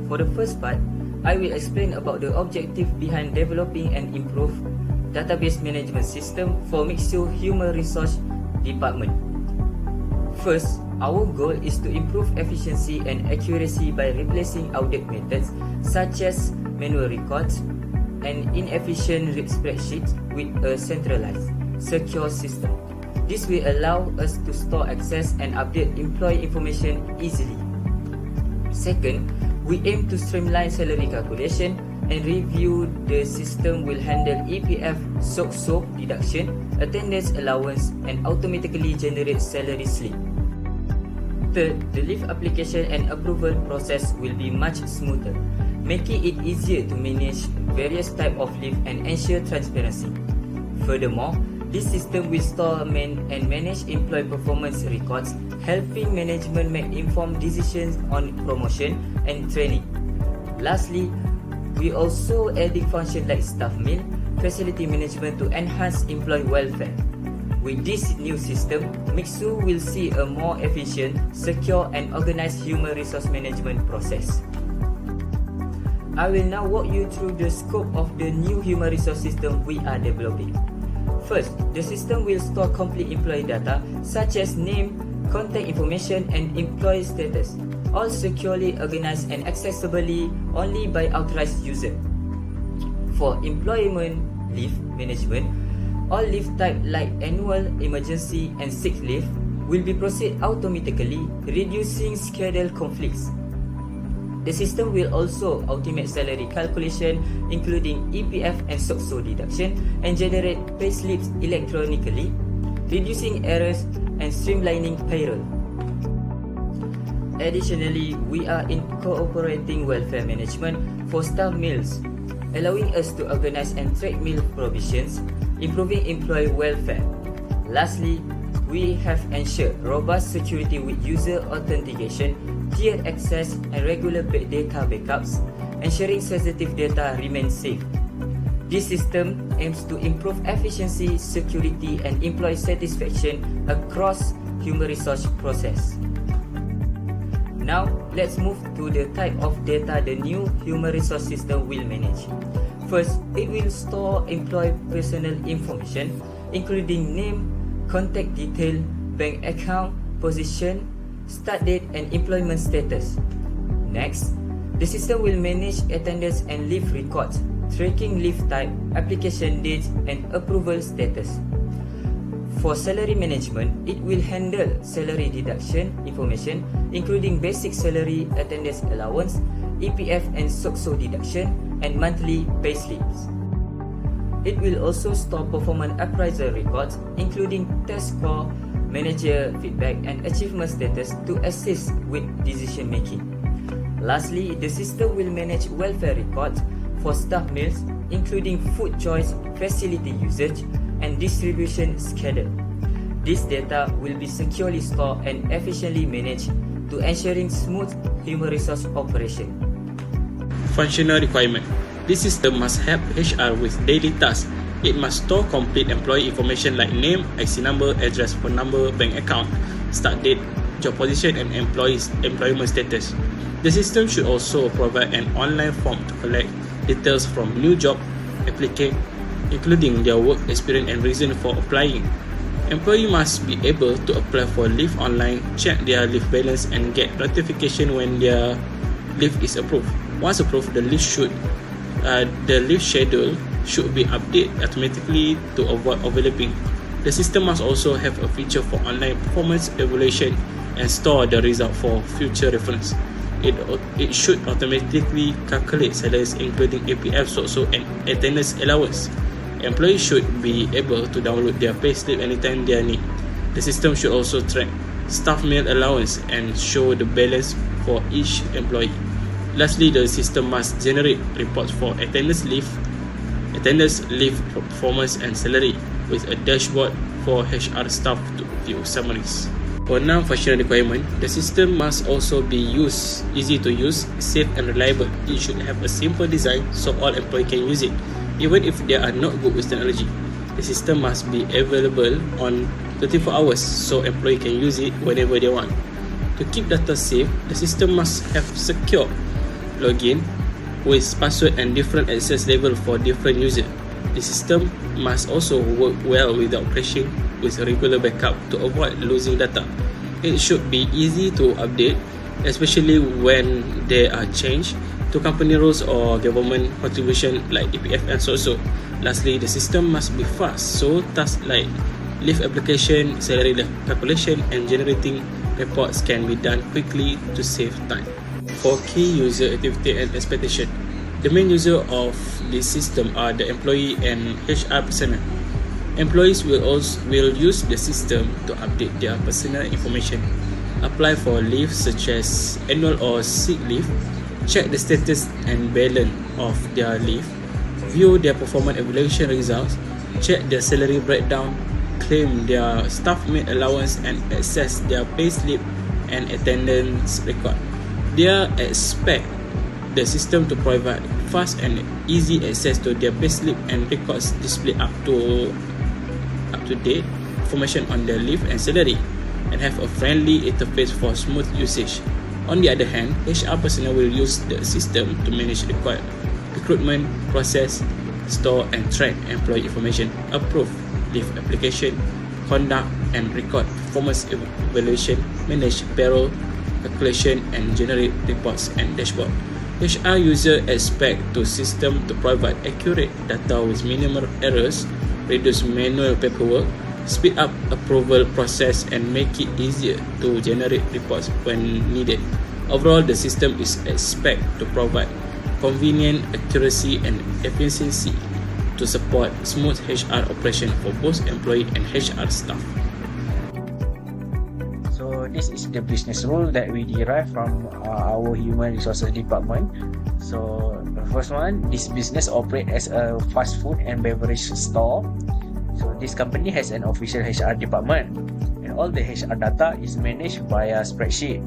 For the first part, I will explain about the objective behind developing an improved database management system for Mixue Human Resource Department. First, our goal is to improve efficiency and accuracy by replacing outdated methods such as manual records and inefficient spreadsheets with a centralized, secure system. This will allow us to store, access, and update employee information easily. Second, we aim to streamline salary calculation and review the system will handle EPF, SOCSO deduction, attendance allowance, and automatically generate salary slip. Third, the leave application and approval process will be much smoother, making it easier to manage various types of leave and ensure transparency. Furthermore, this system will store and manage employee performance records, helping management make informed decisions on promotion and training. Lastly, we also adding functions like staff meal, facility management to enhance employee welfare. With this new system, Mixue will see a more efficient, secure, and organized human resource management process. I will now walk you through the scope of the new human resource system we are developing. First, the system will store complete employee data such as name, contact information, and employee status, all securely organized and accessibly only by authorized user. For employment leave management, all leave type like annual, emergency, and sick leave will be processed automatically, reducing schedule conflicts. The system will also automate salary calculation, including EPF and SOCSO deduction, and generate payslips electronically, reducing errors and streamlining payroll. Additionally, we are incorporating welfare management for staff meals, allowing us to organize and track meal provisions, improving employee welfare. Lastly, we have ensured robust security with user authentication, tiered access, and regular data backups, ensuring sensitive data remains safe. This system aims to improve efficiency, security, and employee satisfaction across human resource process. Now, let's move to the type of data the new human resource system will manage. First, it will store employee personal information, including name, contact detail, bank account, position, start date, and employment status. Next, the system will manage attendance and leave records, tracking leave type, application dates, and approval status. For salary management, it will handle salary deduction information, including basic salary, attendance allowance, EPF and SOCSO deduction, and monthly payslips. It will also store performance appraisal records, including test score, manager feedback, and achievement status to assist with decision making. Lastly, the system will manage welfare records for staff meals, including food choice, facility usage, and distribution schedule. This data will be securely stored and efficiently managed to ensuring smooth human resource operation. Functional requirement. This system must help HR with daily tasks. It must store complete employee information like name, IC number, address, phone number, bank account, start date, job position, and employment status. The system should also provide an online form to collect details from new job applicant, including their work experience and reason for applying. Employee must be able to apply for leave online, check their leave balance, and get notification when their leave is approved. Once approved, the leave schedule should be updated automatically to avoid overlapping. The system must also have a feature for online performance evaluation and store the result for future reference. It should automatically calculate salaries including EPF, SOCSO, and attendance allowance. Employees should be able to download their payslip anytime they need. The system should also track staff meal allowance and show the balance for each employee. Lastly, the system must generate reports for attendance, leave, performance, and salary, with a dashboard for HR staff to view summaries. For non-functional requirement, the system must also be easy to use, safe, and reliable. It should have a simple design so all employees can use it, even if they are not good with technology. The system must be available on 24 hours so employees can use it whenever they want. To keep data safe, the system must have secure login with password and different access level for different users. The system must also work well without crashing with regular backup to avoid losing data. It should be easy to update, especially when there are changes to company rules or government contribution like EPF and so. Lastly, the system must be fast, so tasks like leave application, salary calculation, and generating reports can be done quickly to save time. For key user activity and expectation, the main user of this system are the employee and HR personnel. Employees will use the system to update their personal information, apply for leave such as annual or sick leave, check the status and balance of their leave, view their performance evaluation results, check their salary breakdown, claim their staff meal allowance, and access their payslip and attendance record. They expect the system to provide fast and easy access to their payslip and records display up to date information on their leave and salary, and have a friendly interface for smooth usage. On the other hand, HR personnel will use the system to manage required recruitment process, store and track employee information, approve leave application, conduct and record performance evaluation, manage payroll calculation, and generate reports and dashboard. HR user expect the system to provide accurate data with minimal errors, reduce manual paperwork, speed up approval process, and make it easier to generate reports when needed. Overall, the system is expected to provide convenient accuracy and efficiency to support smooth HR operation for both employee and HR staff. So this is the business rule that we derive from our human resources department. So the first one, this business operates as a fast food and beverage store. So this company has an official HR department, and all the HR data is managed via spreadsheet.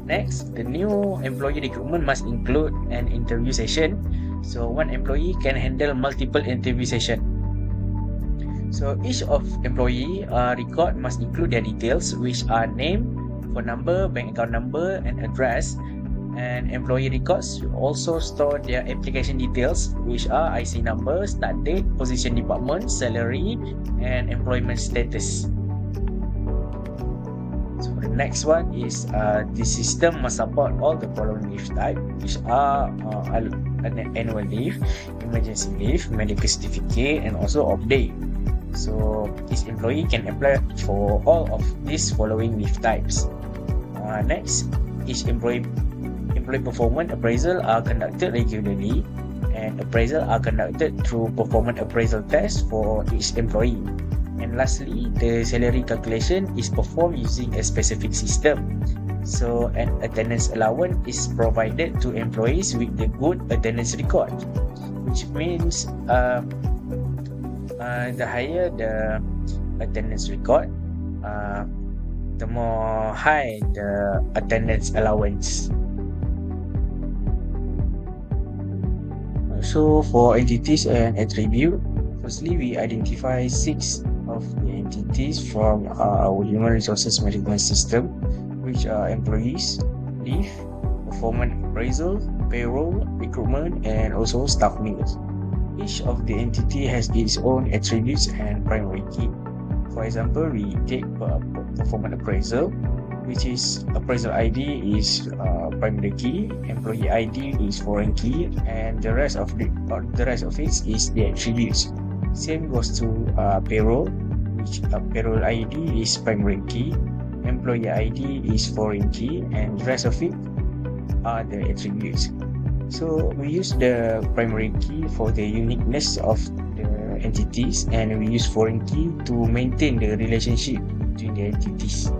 Next, the new employee recruitment must include an interview session. So one employee can handle multiple interview sessions. So each of employee record must include their details, which are name, phone number, bank account number, and address. And employee records will also store their application details, which are IC number, start date, position department, salary, and employment status. So the next one is the system must support all the following leave type, which are annual leave, emergency leave, medical certificate, and also off day. So this employee can apply for all of these following leave types. Next, each employee performance appraisal are conducted regularly, and appraisal are conducted through performance appraisal tests for each employee. And lastly, the salary calculation is performed using a specific system. So an attendance allowance is provided to employees with the good attendance record, which means the higher the attendance record, the more high the attendance allowance. So for entities and attribute, firstly we identify 6 of the entities from our human resources management system, which are employees, leave, performance appraisal, payroll, recruitment, and also staff meals. Each of the entity has its own attributes and primary key. For example, we take performance appraisal, which is appraisal ID is primary key, employee ID is foreign key, and the rest of it is the attributes. Same goes to payroll, which payroll ID is primary key, employee ID is foreign key, and the rest of it are the attributes. So we use the primary key for the uniqueness of the entities, and we use foreign key to maintain the relationship between the entities.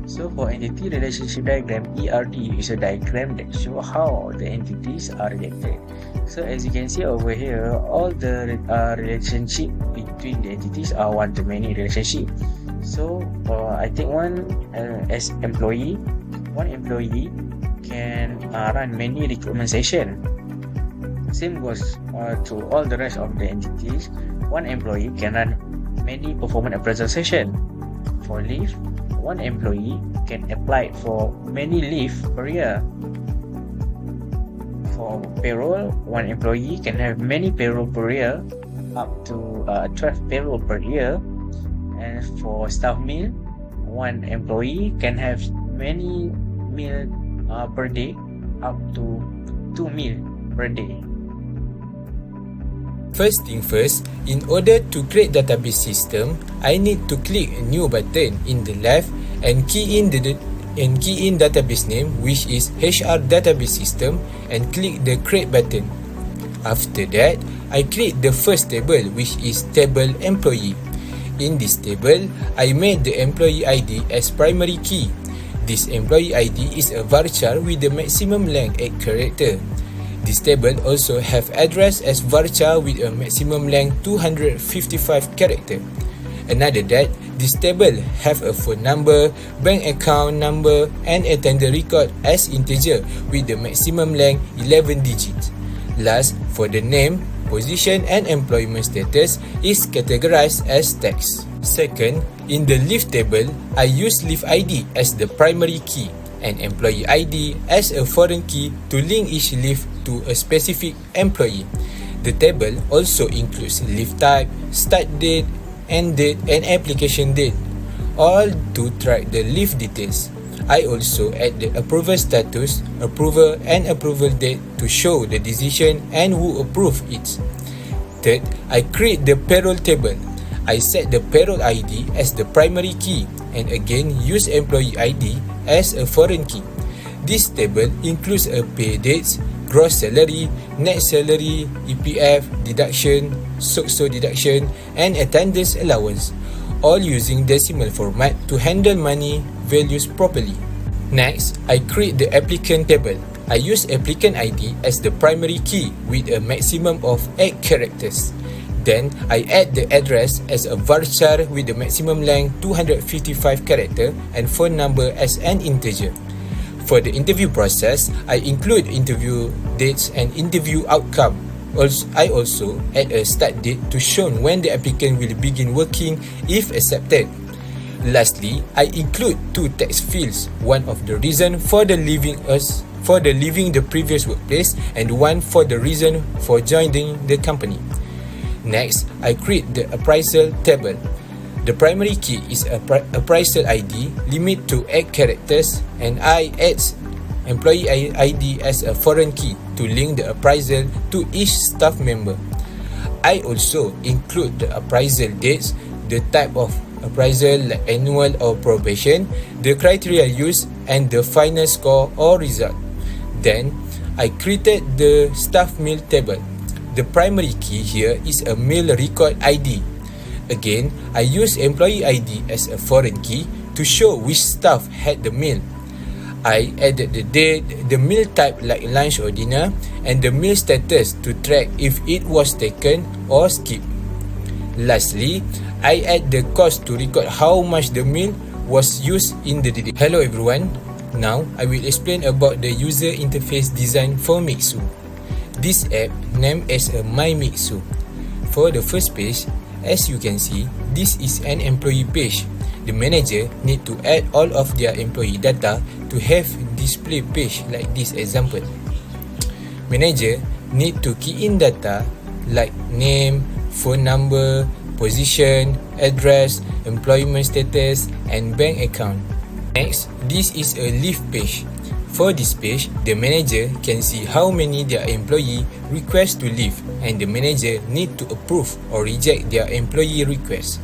So for entity relationship diagram, ERD is a diagram that shows how the entities are related. So as you can see over here, all the relationship between the entities are one-to-many relationship. So I take one as employee. One employee can run many recruitment sessions. Same goes to all the rest of the entities. One employee can run many performance appraisal sessions. For leave, one employee can apply for many leave per year. For payroll, one employee can have many payroll per year, up to 12 payroll per year. And for staff meal, one employee can have many meal per day, up to 2 meal per day. First thing first, in order to create database system, I need to click a new button in the left and key in database name, which is HR database system, and click the create button. After that, I create the first table, which is table employee. In this table, I made the employee ID as primary key. This employee ID is a varchar with the maximum length 8 character. This table also have address as varchar with a maximum length 255 character. Another that, this table have a phone number, bank account number, and attender record as integer with the maximum length 11 digits. Last, for the name, position, and employment status is categorized as text. Second, in the leave table, I use leave ID as the primary key and employee ID as a foreign key to link each leave to a specific employee. The table also includes leave type, start date, end date, and application date, all to track the leave details. I also add the approval status, approval, and approval date to show the decision and who approved it. Third, I create the payroll table. I set the payroll ID as the primary key and again use employee ID as a foreign key. This table includes a pay dates, gross salary, net salary, EPF, deduction, SOCSO deduction, and attendance allowance, all using decimal format to handle money values properly. Next, I create the applicant table. I use applicant ID as the primary key with a maximum of 8 characters. Then, I add the address as a varchar with the maximum length 255 character and phone number as an integer. For the interview process, I include interview dates and interview outcome. I also add a start date to show when the applicant will begin working if accepted. Lastly, I include 2 text fields, one of the reason for leaving the previous workplace and one for the reason for joining the company. Next, I create the appraisal table. The primary key is appraisal ID, limit to 8 characters, and I add employee ID as a foreign key to link the appraisal to each staff member. I also include the appraisal dates, the type of appraisal like annual or probation, the criteria used, and the final score or result. Then, I created the staff meal table. The primary key here is a meal record ID. Again, I use employee ID as a foreign key to show which staff had the meal. I added the date, the meal type like lunch or dinner, and the meal status to track if it was taken or skipped. Lastly, I add the cost to record how much the meal was used in the day. Hello everyone. Now, I will explain about the user interface design for Mixue. This app named as a My Mixue. For the first page, as you can see, this is an employee page. The manager need to add all of their employee data to have display page like this example. Manager need to key in data like name, phone number, position, address, employment status, and bank account. Next, this is a leave page. For this page, the manager can see how many their employee request to leave and the manager need to approve or reject their employee request.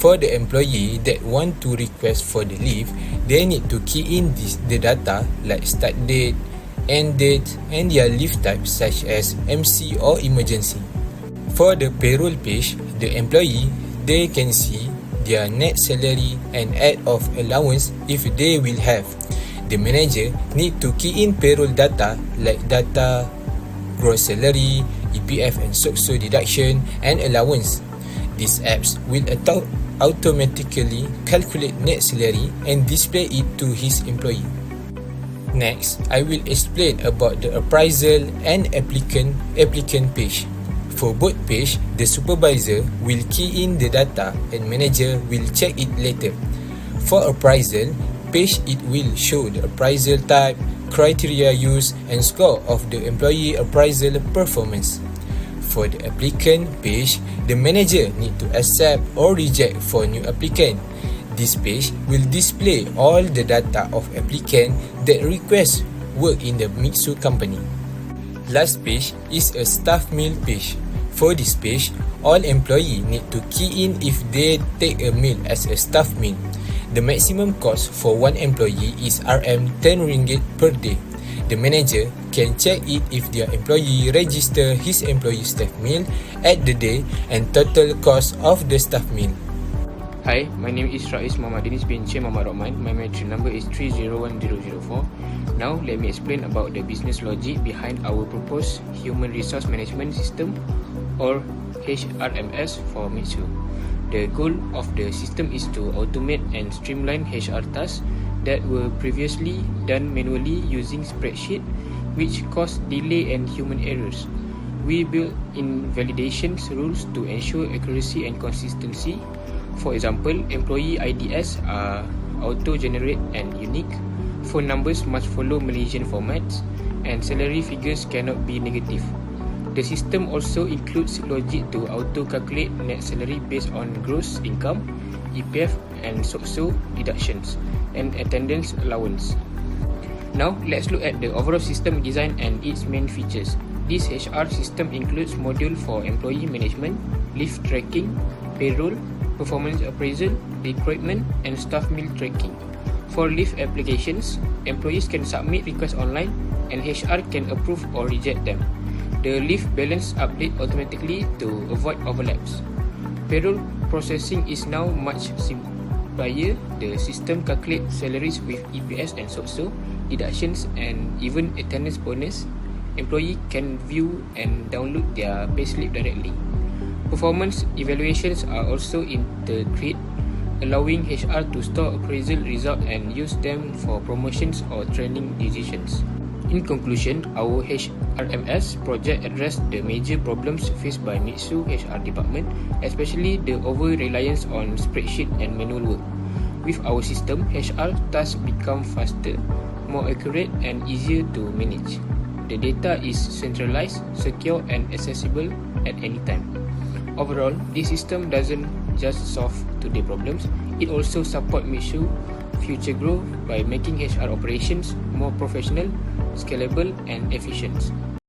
For the employee that want to request for the leave, they need to key in the data like start date, end date, and their leave type such as MC or emergency. For the payroll page, the employee, they can see their net salary and add of allowance if they will have. The manager need to key in payroll data like data, gross salary, EPF and SOCSO deduction, and allowance. These apps will automatically calculate net salary and display it to his employee. Next, I will explain about the appraisal and applicant page. For both page, the supervisor will key in the data and manager will check it later. For appraisal page, it will show the appraisal type, criteria used, and score of the employee appraisal performance. For the applicant page, the manager need to accept or reject for new applicant. This page will display all the data of applicant that request work in the Mixue company. Last page is a staff meal page. For this page, all employee need to key in if they take a meal as a staff meal. The maximum cost for one employee is RM10 per day. The manager can check it if their employee register his employee staff meal at the day and total cost of the staff meal. Hi, my name is Rais Muhammad Dinis bin Syed Muhammad Rahman. My matric number is 301004. Now, let me explain about the business logic behind our proposed Human Resource Management System or HRMS for Mixue. The goal of the system is to automate and streamline HR tasks that were previously done manually using spreadsheet, which caused delay and human errors. We built in validation rules to ensure accuracy and consistency. For example, employee IDs are auto-generate and unique, phone numbers must follow Malaysian formats, and salary figures cannot be negative. The system also includes logic to auto-calculate net salary based on gross income, EPF and SOCSO deductions, and attendance allowance. Now, let's look at the overall system design and its main features. This HR system includes module for employee management, leave tracking, payroll, performance appraisal, recruitment, and staff meal tracking. For leave applications, employees can submit requests online and HR can approve or reject them. The leave balance update automatically to avoid overlaps. Payroll processing is now much simpler. The system calculates salaries with EPS and SOCSO, deductions, and even attendance bonus. Employee can view and download their payslip directly. Performance evaluations are also integrated, allowing HR to store appraisal results and use them for promotions or training decisions. In conclusion, our HRMS project addressed the major problems faced by Mixue HR department, especially the over-reliance on spreadsheet and manual work. With our system, HR tasks become faster, more accurate, and easier to manage. The data is centralized, secure, and accessible at any time. Overall, this system doesn't just solve today's problems, it also supports Mixue future growth by making HR operations more professional, scalable, and efficient.